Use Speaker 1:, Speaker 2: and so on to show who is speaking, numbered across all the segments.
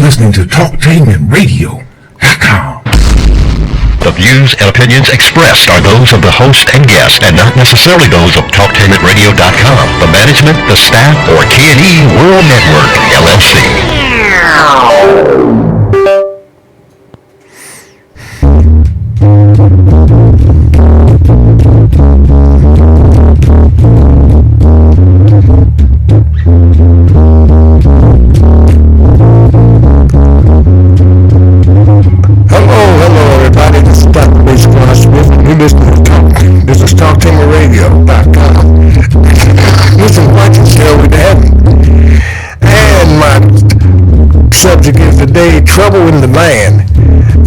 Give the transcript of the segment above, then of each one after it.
Speaker 1: listening to TalkTainmentRadio.com.
Speaker 2: The views and opinions expressed are those of the host and guest and not necessarily those of TalkTainmentRadio.com, the management, the staff, or K&E World Network, LLC.
Speaker 3: This is TalkTainmentRadio.com. This is watching Stairway To Heaven. And my subject is today, trouble in the land.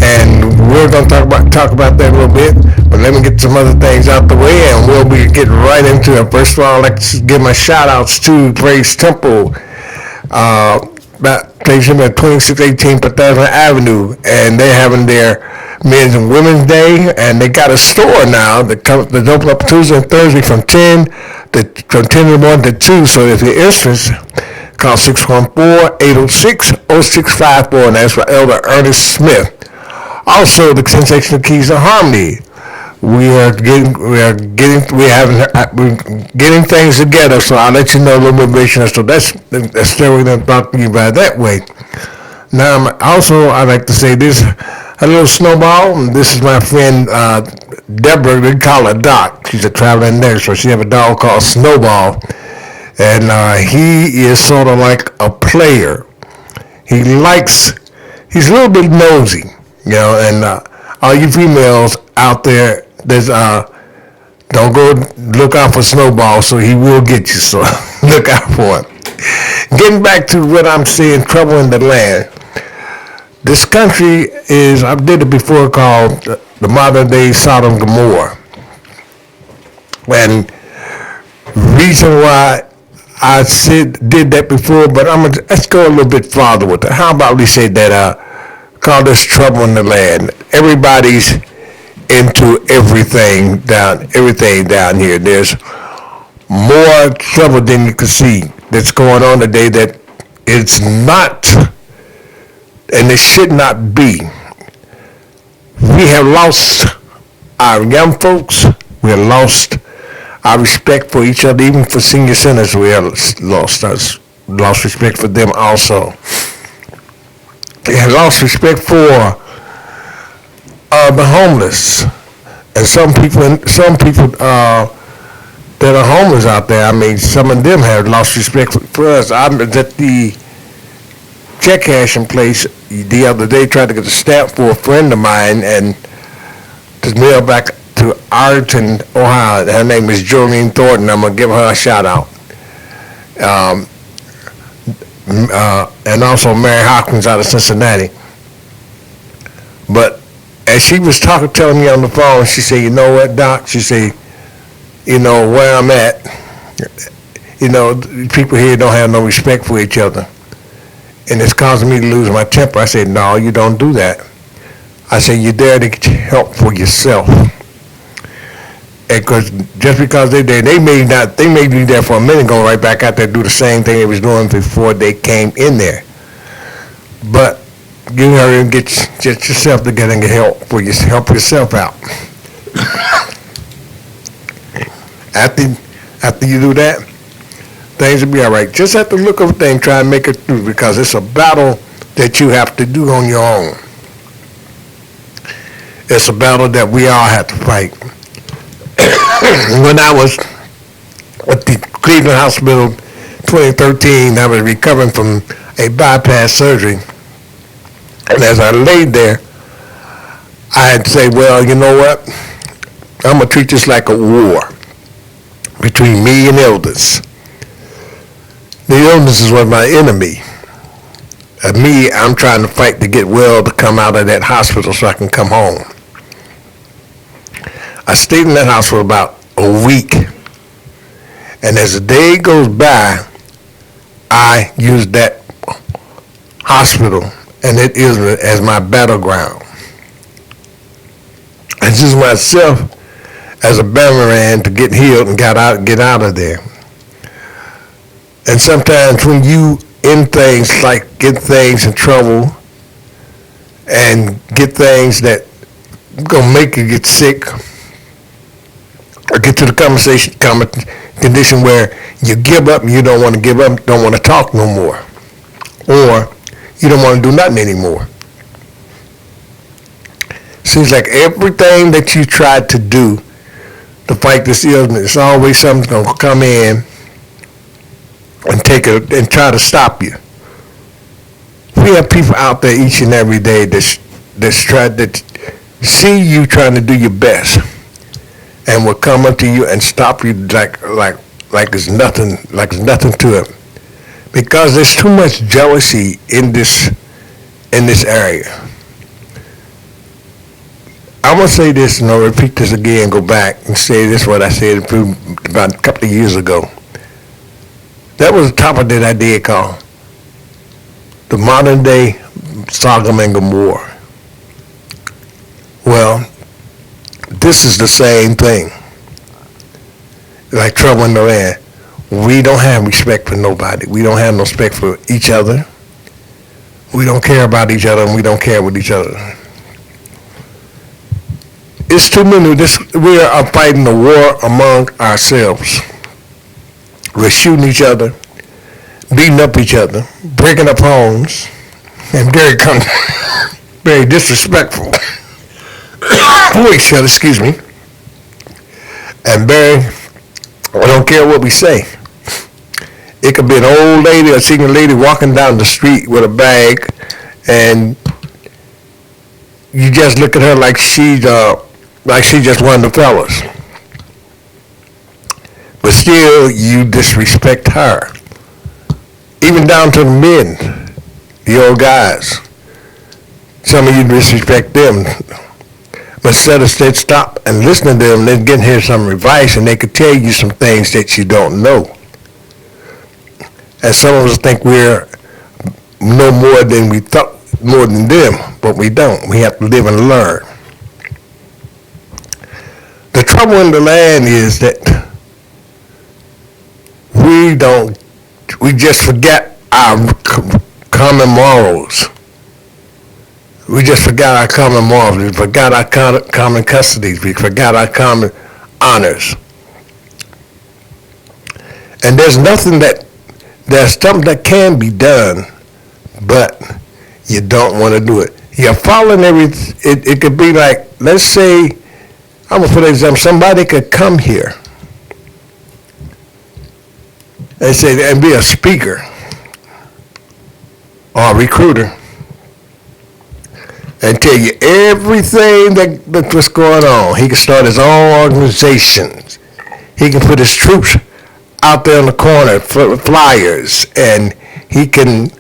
Speaker 3: And we're going to talk about that a little bit. But let me get some other things out the way and we'll be getting right into it. First of all, I'd like to give my shout outs to Praise Temple. Praise Temple at 2618 Bethesda Avenue. And they're having their Men's and Women's Day, and they got a store now that's open up Tuesday and Thursday from 10 in the morning to 2. So if you're interested, call 614-806-0654, and that's for Elder Ernest Smith. Also, the Sensational Keys of Harmony. We're getting things together. So I'll let you know a little bit later. So that's Stairway to talk to you about that way. Now, I'd like to say this. A little snowball. This is my friend Deborah. They call her Doc. She's a traveling nurse, so she have a dog called Snowball, and he is sort of like a player. He's a little bit nosy, you know. And all you females out there, don't go look out for Snowball, so he will get you. So look out for him. Getting back to what I'm saying, trouble in the land. This country is, I did it before, called the modern day Sodom and Gomorrah. And reason why I did that before, but let's go a little bit farther with it. How about we say that, call this trouble in the land. Everybody's into everything down here. There's more trouble than you can see that's going on today that it's not, and it should not be. We have lost our young folks. We have lost our respect for each other, even for senior centers. We have lost respect for them also. We have lost respect for the homeless, and some people that are homeless out there. I mean, some of them have lost respect for us. I was at the check cashing place the other day, tried to get a stamp for a friend of mine, and to mail back to Arlington, Ohio. Her name is Jolene Thornton. I'm gonna give her a shout out. And also Mary Hopkins out of Cincinnati. But as she was telling me on the phone, she said, "You know what, Doc?" She said, "You know where I'm at. You know, people here don't have no respect for each other, and it's causing me to lose my temper." I said, "No, you don't do that." I said, "You're there to get help for yourself. And just because they're there, they may be there for a minute, go right back out there, do the same thing they was doing before they came in there. But you hurry and get yourself together and help yourself out." After you do that, things will be all right. Just have to look over things, try and make it through, because it's a battle that you have to do on your own. It's a battle that we all have to fight. When I was at the Cleveland Hospital 2013, I was recovering from a bypass surgery. And as I laid there, I had to say, well, you know what? I'm going to treat this like a war between me and illness. The illness was my enemy. Me, I'm trying to fight to get well to come out of that hospital so I can come home. I stayed in that house for about a week. And as the day goes by, I use that hospital, and it is as my battleground. I use myself as a boomerang to get healed and get out of there. And sometimes when you in things like get things in trouble and get things that gonna make you get sick or get to the condition where you give up and you don't want to give up, don't want to talk no more, or you don't want to do nothing anymore. Seems like everything that you tried to do to fight this illness, it's always something's gonna come in and take it and try to stop you. We have people out there each and every day that's tried to see you trying to do your best, and will come up to you and stop you like it's nothing to it, because there's too much jealousy in this area. I'm gonna say this, and I'll repeat this again. Go back and say this what I said about a couple of years ago. That was a topic that I did call the modern day Sodom and Gomorrah. Well, this is the same thing. Like trouble in the land. We don't have respect for nobody. We don't have no respect for each other. We don't care about each other, and we don't care with each other. It's too many. We are fighting a war among ourselves. We're shooting each other, beating up each other, breaking up homes, and very disrespectful for each other, excuse me, and I don't care what we say. It could be an old lady or senior lady walking down the street with a bag, and you just look at her like she's just one of the fellas. But still, you disrespect her. Even down to the men, the old guys. Some of you disrespect them. But instead of stop and listen to them, then get here some advice, and they could tell you some things that you don't know. And some of us think we're know more than we thought, more than them, but we don't. We have to live and learn. The trouble in the land is that we just forget our common morals. We just forgot our common morals. We forgot our common custodies. We forgot our common honors. And there's something that can be done, but you don't want to do it. You're following it could be like, let's say, I'm going to put an example. Somebody could come here and be a speaker or a recruiter and tell you everything that's what's going on. He can start his own organizations. He can put his troops out there in the corner, flyers, and he can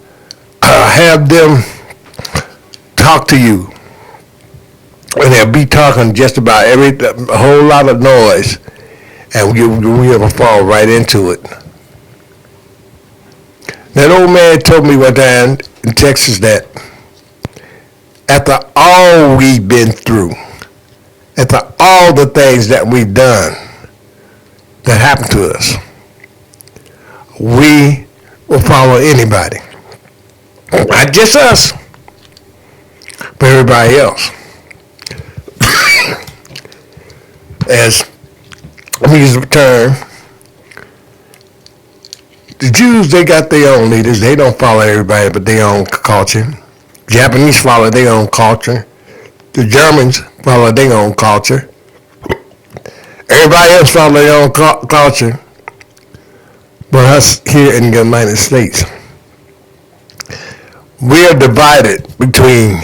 Speaker 3: have them talk to you. And they'll be talking just about a whole lot of noise, and we'll fall right into it. That old man told me one time in Texas that after all we've been through, after all the things that we've done that happened to us, we will follow anybody. Not just us, but everybody else. As let me use the term, the Jews, they got their own leaders. They don't follow everybody but their own culture. Japanese follow their own culture. The Germans follow their own culture. Everybody else follow their own culture. But us here in the United States, we are divided between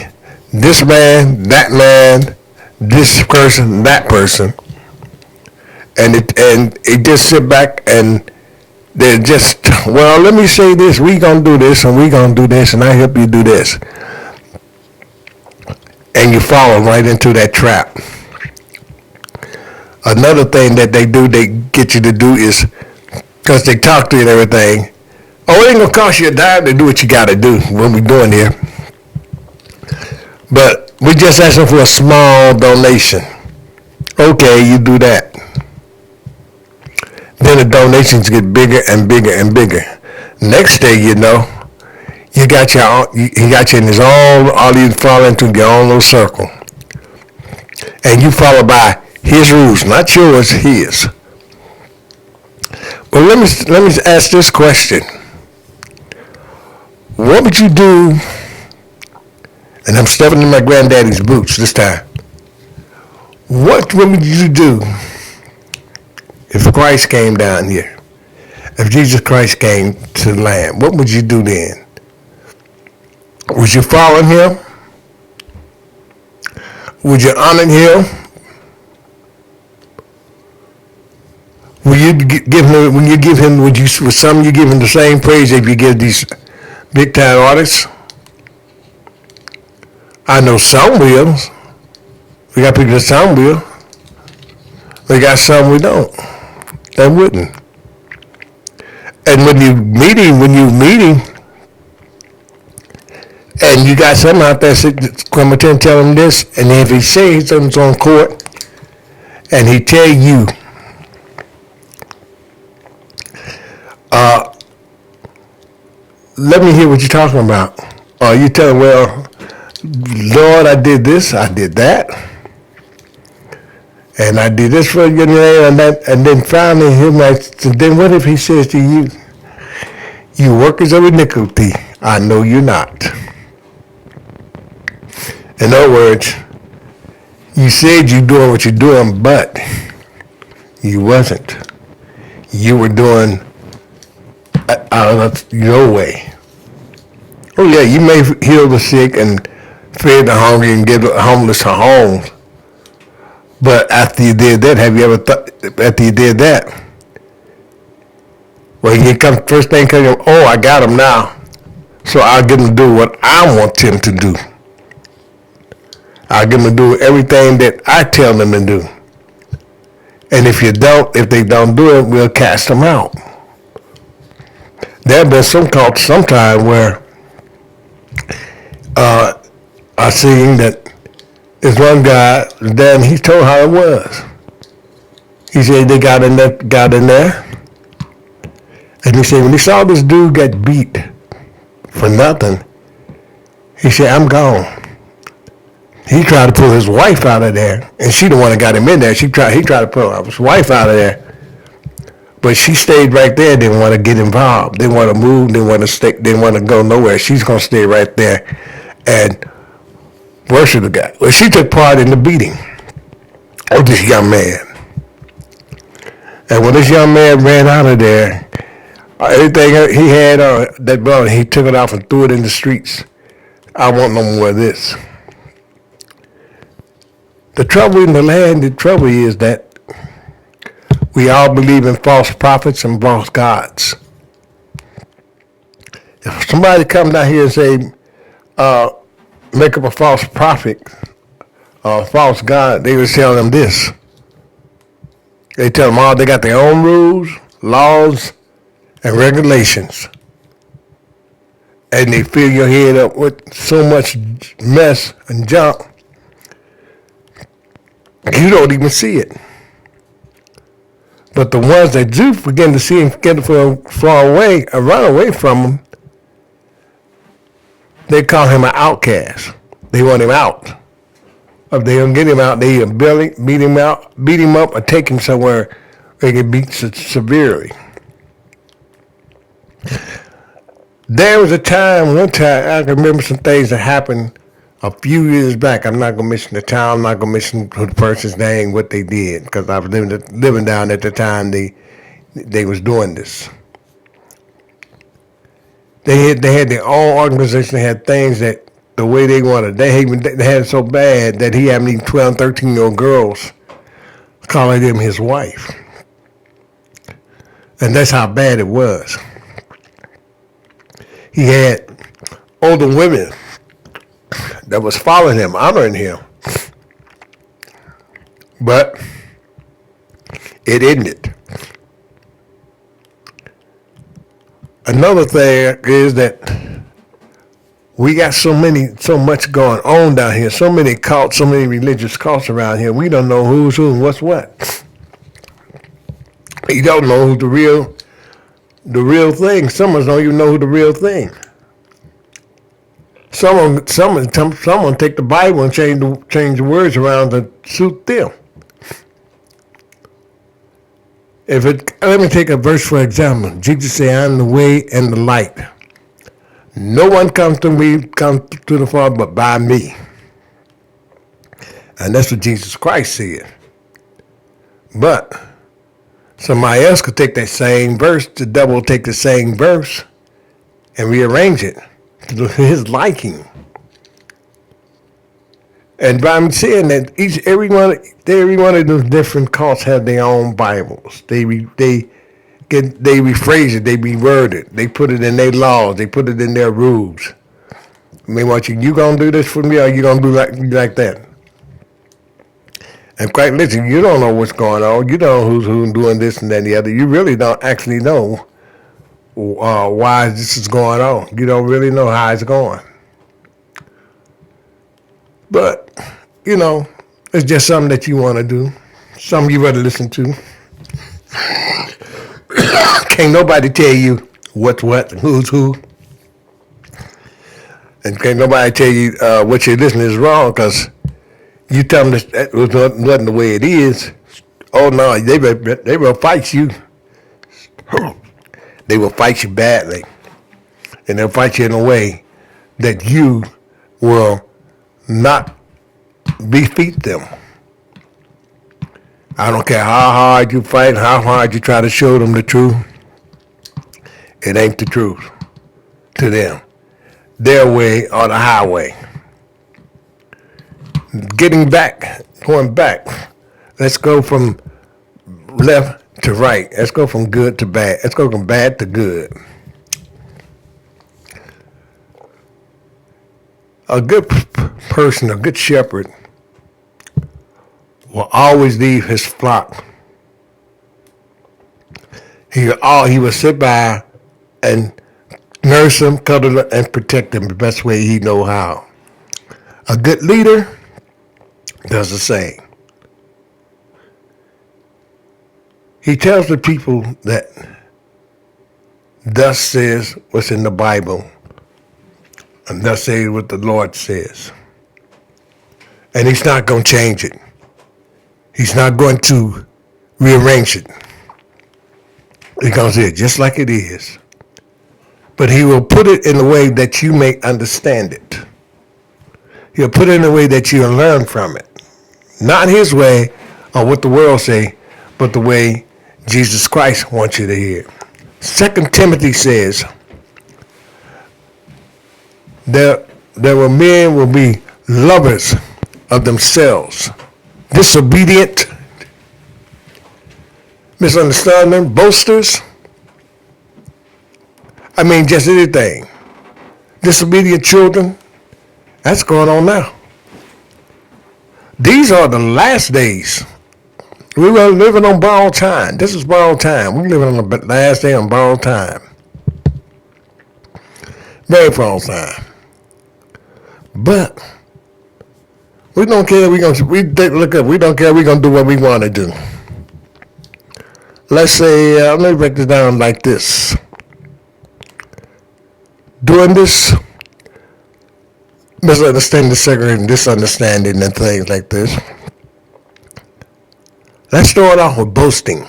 Speaker 3: this man, this person, that person. And it just sit back and they're just, well, let me say this, we gonna do this and we gonna do this and I help you do this. And you fall right into that trap. Another thing that they get you to do is, because they talk to you and everything, oh, it ain't gonna cost you a dime to do what you gotta do, what we doing here. But we just asking for a small donation. Okay, you do that. Then the donations get bigger and bigger and bigger. Next day, you know, He got you in his own, all you fall into your own little circle. And you follow by his rules, not yours, his. Well, let me ask this question. What would you do, and I'm stepping in my granddaddy's boots this time. What would you do if Christ came down here? If Jesus Christ came to the land, what would you do then? Would you follow him? Would you honor him? Would you give him, would some you give him the same praise if you give these big time artists? I know some will. We got people that some will. We got some we don't. That wouldn't. And when you meet him, and you got some out there come and tell him this, and if he says something's on court, and he tell you, let me hear what you're talking about. Or you tell him, well, Lord, I did this, I did that, and I did this for you, and then finally him like, then what if he says to you, you workers of iniquity, I know you're not. In other words, you said you're doing what you're doing, but you wasn't. You were doing out of your way. Oh yeah, you may heal the sick and feed the hungry and give the homeless a home. But after you did that, have you ever thought, after you did that, well, he comes, first thing comes, oh, I got him now. So I'll get him to do what I want him to do. I'll get him to do everything that I tell them to do. And if they don't do it, we'll cast them out. There have been some cults sometime where I seen that this one guy, then he told how it was. He said they got in there, and he said when he saw this dude get beat for nothing, he said, I'm gone. He tried to pull his wife out of there, and she the one that got him in there. He tried to pull his wife out of there, but she stayed right there. Didn't want to get involved. Didn't want to move. Didn't want to stay. Didn't want to go nowhere. She's gonna stay right there and worship the guy. Well, she took part in the beating of this young man, and when this young man ran out of there, everything he had that brother, he took it off and threw it in the streets. I want no more of this. The trouble in the land, is that we all believe in false prophets and false gods. If somebody come down here and say, make up a false prophet or a false god, they would tell them this. They tell them all they got their own rules, laws, and regulations. And they fill your head up with so much mess and junk, you don't even see it. But the ones that do begin to see him get far away, or run away from him, they call him an outcast. They want him out. If they don't get him out, they either beat him up, or take him somewhere where he get beat severely. There was one time, I can remember some things that happened a few years back. I'm not going to mention the town, I'm not going to mention the person's name, what they did, because I was living down at the time they was doing this. They had their own organization. They had things that the way they wanted. They had it so bad that he had these 12 and 13-year-old girls calling him his wife. And that's how bad it was. He had older women that was following him, honoring him. But it ended. Another thing is that we got so much going on down here, so many cults, so many religious cults around here. We don't know who's who and what's what. You don't know who's the real thing. Some of us don't even know who the real thing. Someone take the Bible and change the words around to suit them. Let me take a verse for example. Jesus said, "I am the way and the light. No one comes to the Father but by me." And that's what Jesus Christ said. But somebody else could take that same verse, the devil will take the same verse and rearrange it to his liking. And by saying that every one of those different cults have their own Bibles. They rephrase it, they reword it, they put it in their laws, they put it in their rules. I mean, you gonna do this for me, or you gonna do like that? And quite literally, you don't know what's going on. You don't know who's doing this and that and the other. You really don't actually know why this is going on. You don't really know how it's going. But, it's just something that you want to do. Something you rather listen to. Can't nobody tell you what's what, who's who. And can't nobody tell you what you're listening is wrong, because you tell them that was nothing the way it is. Oh no, they will fight you. They will fight you badly. And they'll fight you in a way that you will not defeat them. I don't care how hard you fight, how hard you try to show them the truth. It ain't the truth to them. Their way or the highway. Going back. Let's go from left to right. Let's go from good to bad. Let's go from bad to good. A good person, a good shepherd, will always leave his flock. He will sit by and nurse them, cuddle them, and protect them the best way he know how. A good leader does the same. He tells the people that thus says what's in the Bible, and thus says what the Lord says. And he's not going to change it. He's not going to rearrange it. He's going to say it just like it is. But he will put it in a way that you may understand it. He'll put it in a way that you'll learn from it. Not his way or what the world say, but the way Jesus Christ wants you to hear. 2 Timothy says, there will be lovers of themselves, disobedient, misunderstanding, boasters. I mean, just anything. Disobedient children. That's going on now. These are the last days. We were living on borrowed time. This is borrowed time. We're living on the last day on borrowed time. Very borrowed time. But we don't care. We don't care. We're gonna do what we want to do. Let's say, let me break this down like this. Doing this, misunderstanding, segregating, misunderstanding, and things like this. Let's start off with boasting.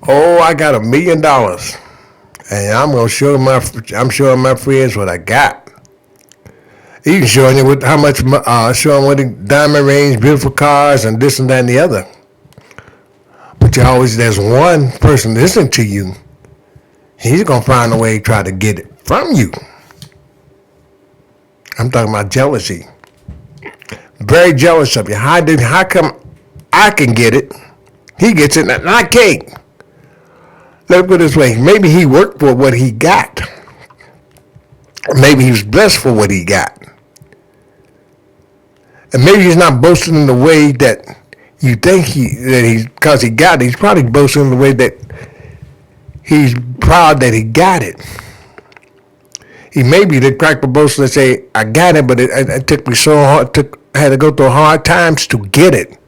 Speaker 3: Oh, I got $1 million, and I'm showing my friends what I got. Even showing you with how much, showing what the diamond rings, beautiful cars, and this and that and the other. But there's one person listening to you. He's gonna find a way to try to get it from you. I'm talking about jealousy. Very jealous of you. How come I can get it? He gets it and I can't. Let's put it this way. Maybe he worked for what he got. Or maybe he was blessed for what he got. And maybe he's not boasting in the way that you think because he got it. He's probably boasting in the way that he's proud that he got it. He may be the crack of boast and say, I got it, but it took me so hard. I had to go through hard times to get it.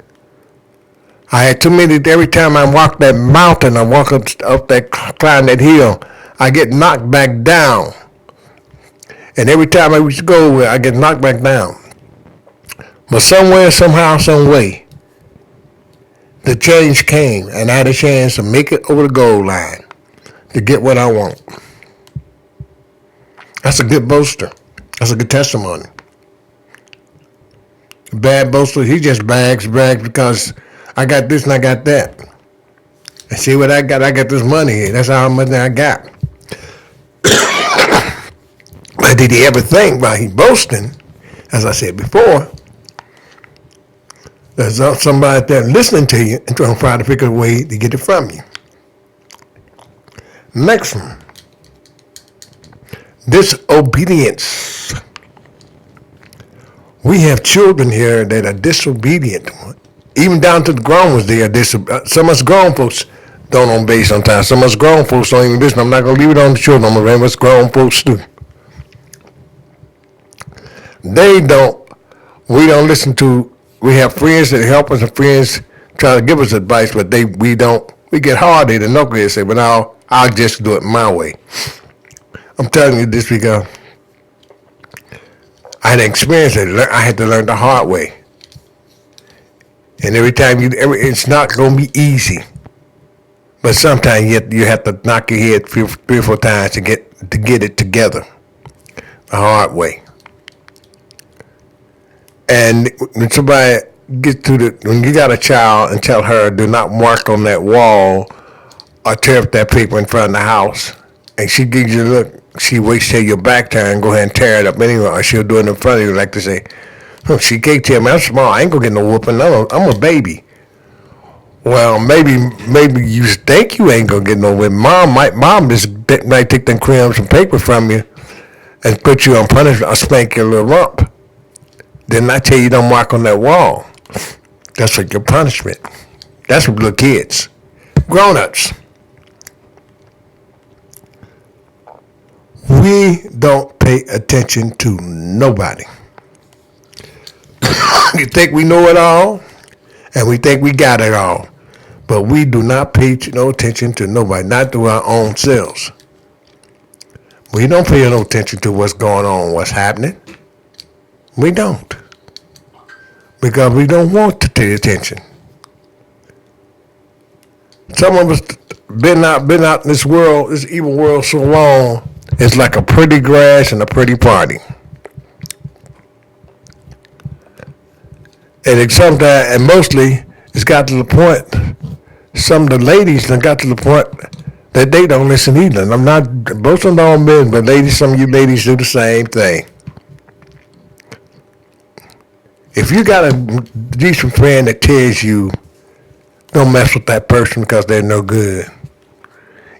Speaker 3: I had too many. Every time I walk that mountain, I walk up that, climb that hill, I get knocked back down And every time I used to go, I get knocked back down. But somewhere, somehow, some way, the change came, and I had a chance to make it over the goal line to get what I want. That's a good boaster. That's a good testimony. Bad boaster, he just brags because I got this and I got that. And see what I got? I got this money. That's how much I got. But did he ever think while he boasting, as I said before, there's somebody out there listening to you and trying to find a figure a way to get it from you. Next one. Disobedience. We have children here that are disobedient. Even down to the grown ones, they are disobedient. Some of us grown folks don't obey sometimes. Some of us grown folks don't even listen. I'm not going to leave it on the children. I'm going to remember what grown folks do. We don't listen to. We have friends that help us and friends try to give us advice, but we don't. We get hard-headed and knuckleheads and say, but now I'll just do it my way. I'm telling you this because I had experienced it. I had to learn the hard way. And every time it's not going to be easy. But sometimes you have to knock your head three or four times to get it together the hard way. And when somebody gets when you got a child and tell her, do not mark on that wall or tear up that paper in front of the house, and she gives you a look, she waits till your back turn, go ahead and tear it up anyway, or she'll do it in front of you like to say, oh, she can't tell me I'm small, I ain't gonna get no whooping, I'm a baby. Well, maybe you think you ain't gonna get no whipping. Mom just might take them crumbs and paper from you and put you on punishment or spank your little rump. Then I tell you don't mark on that wall. That's like your punishment. That's for little kids. Grown-ups. We don't pay attention to nobody. We think we know it all, and we think we got it all. But we do not pay no attention to nobody, not to our own selves. We don't pay no attention to what's going on, what's happening. We don't. Because we don't want to pay attention. Some of us been out in this world, this evil world so long, it's like a pretty grass and a pretty party. And sometimes, and mostly, it's got to the point, some of the ladies have got to the point that they don't listen either. And I'm not boasting on men, but ladies, some of you ladies do the same thing. If you got a decent friend that tells you, don't mess with that person because they're no good,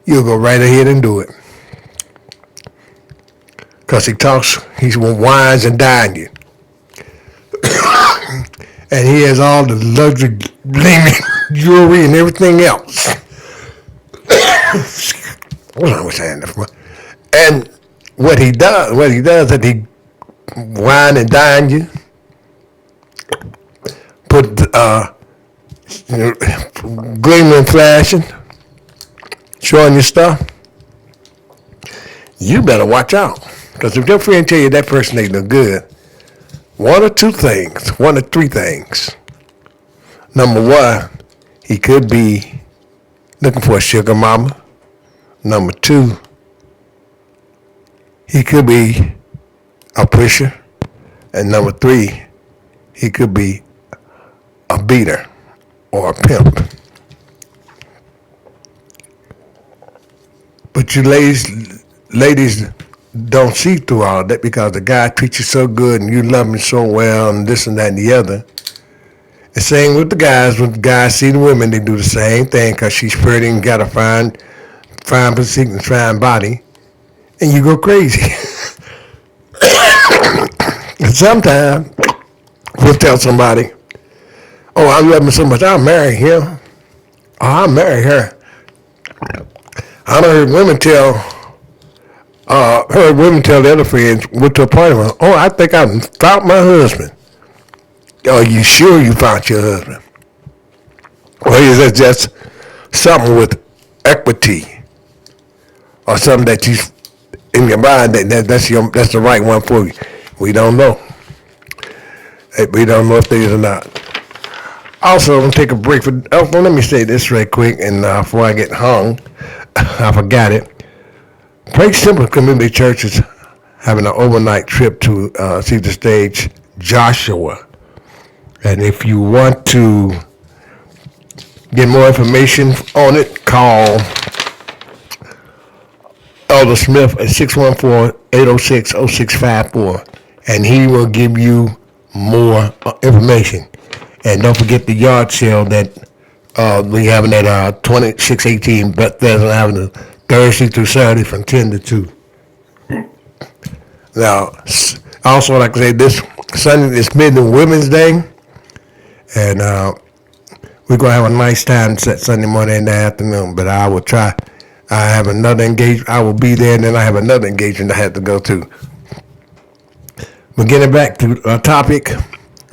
Speaker 3: you'll go right ahead and do it. Because he wines and dine you. And he has all the luxury, bling, jewelry, and everything else. What was I saying? And what he does is he wine and dine you, put gleaming and flashing, showing you stuff. You better watch out. Because if your friend tell you that person ain't no good, one or three things. Number one, he could be looking for a sugar mama. Number two, he could be a pusher. And number three, he could be a beater or a pimp. But you ladies don't see through all of that because the guy treats you so good and you love him so well and this and that and the other. The same with the guys. When the guys see the women, they do the same thing because she's pretty and got a fine physique and fine body, and you go crazy. And sometimes we'll tell somebody, oh, I love him so much, I'll marry him. Oh, I'll marry her. I done heard women tell the other friends, went to a party, oh, I think I found my husband. Are you sure you found your husband? Or is that just something with equity? Or something that in your mind that's the right one for you. We don't know. We don't know if they is or not. Also, I'm gonna take a break for. Oh, well, let me say this right quick, and before I get hung, I forgot it. Praise Simple Community Church is having an overnight trip to see the stage Joshua, and if you want to get more information on it, call Elder Smith at 614-806-0654, and he will give you more information. And don't forget the yard sale that we having at 2618 Bethesda Avenue, Thursday through Saturday from 10 to 2. Now, also, like I say, this Sunday is Midnight Women's Day, and we're going to have a nice time Sunday morning in the afternoon, but I will try. I have another engagement. I will be there, and then I have another engagement I have to go to. But getting back to our topic,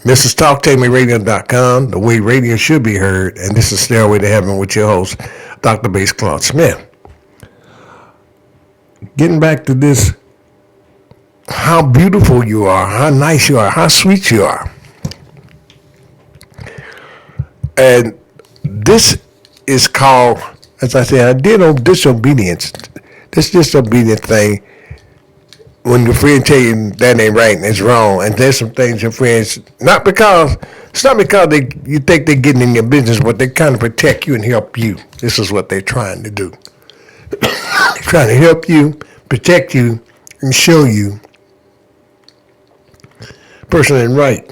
Speaker 3: this is TalkTameRadio.com, the way radio should be heard, and this is Stairway to Heaven with your host, Dr. Bass Claude Smith. Getting back to this, how beautiful you are, how nice you are, how sweet you are. And this is called, as I said, I did on disobedience. This disobedient thing, when your friend tell you that ain't right and it's wrong, and there's some things your friends, it's not because you think they're getting in your business, but they kind of protect you and help you. This is what they're trying to do. They're trying to help you, protect you, and show you person ain't right.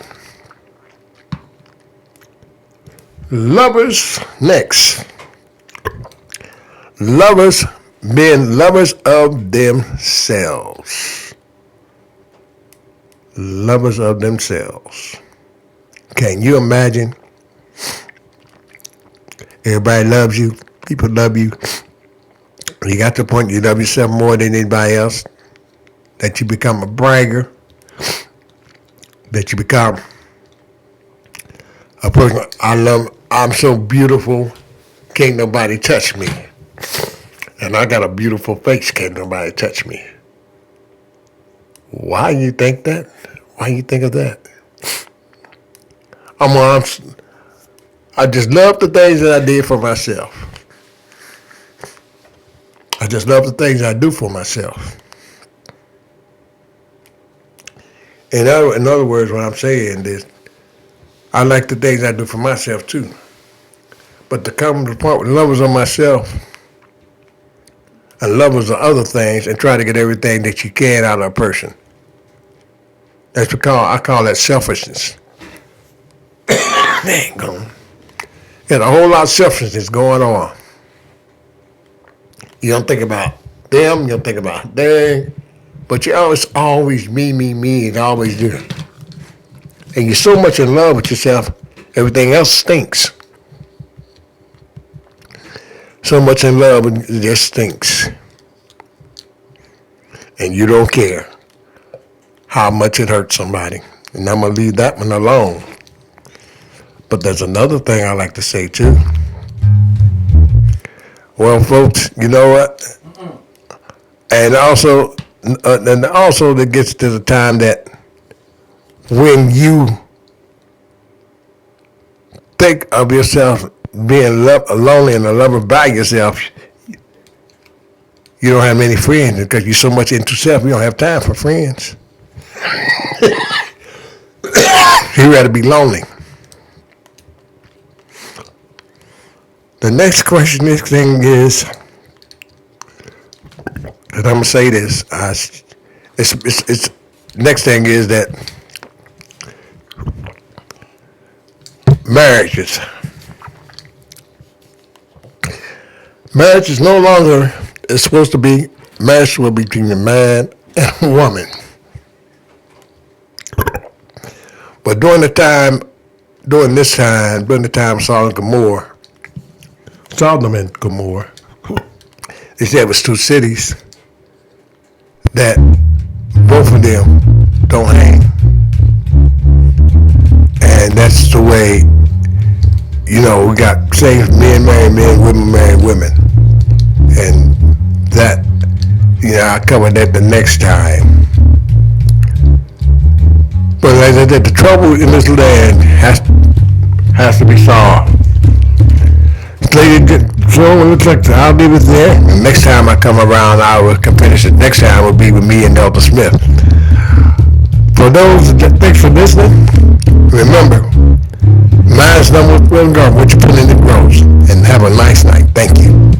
Speaker 3: Lovers next. Lovers being lovers of themselves. Lovers of themselves. Can you imagine? Everybody loves you. People love you. You got to the point you love yourself more than anybody else. That you become a bragger. That you become a person. I'm so beautiful. Can't nobody touch me. And I got a beautiful face. Can't nobody touch me. Why you think that? Why you think of that? I just love the things that I did for myself. I just love the things I do for myself. In other words, what I'm saying is, I like the things I do for myself too. But to come to the point with lovers of myself and lovers of other things and try to get everything that you can out of a person. That's because I call that selfishness. Dang, there's a whole lot of selfishness going on. You don't think about them, you don't think about them, but you always me, and always do. And you're so much in love with yourself, everything else stinks. So much in love, it just stinks. And you don't care how much it hurts somebody. And I'm going to leave that one alone. But there's another thing I like to say too. Well, folks, you know what? And also that gets to the time that when you think of yourself being lonely and a lover by yourself, you don't have many friends because you're so much into self. You don't have time for friends. You'd rather be lonely. The next thing is, and I'm gonna say this. It's next thing is that marriage is no longer. It's supposed to be marriage will be between a man and a woman. But during the time of Sodom and Gomorrah, they said it was two cities that both of them don't hang. And that's the way, we got same men marry men, women marry women. And that I'll cover that the next time. But as I said, the trouble in this land has to be solved. So it looks like I'll leave it there. And next time I come around, I will finish it. Next time will be with me and Elder Smith. For those that thanks for listening, remember, man's number one God, what you put in it grows. And have a nice night. Thank you.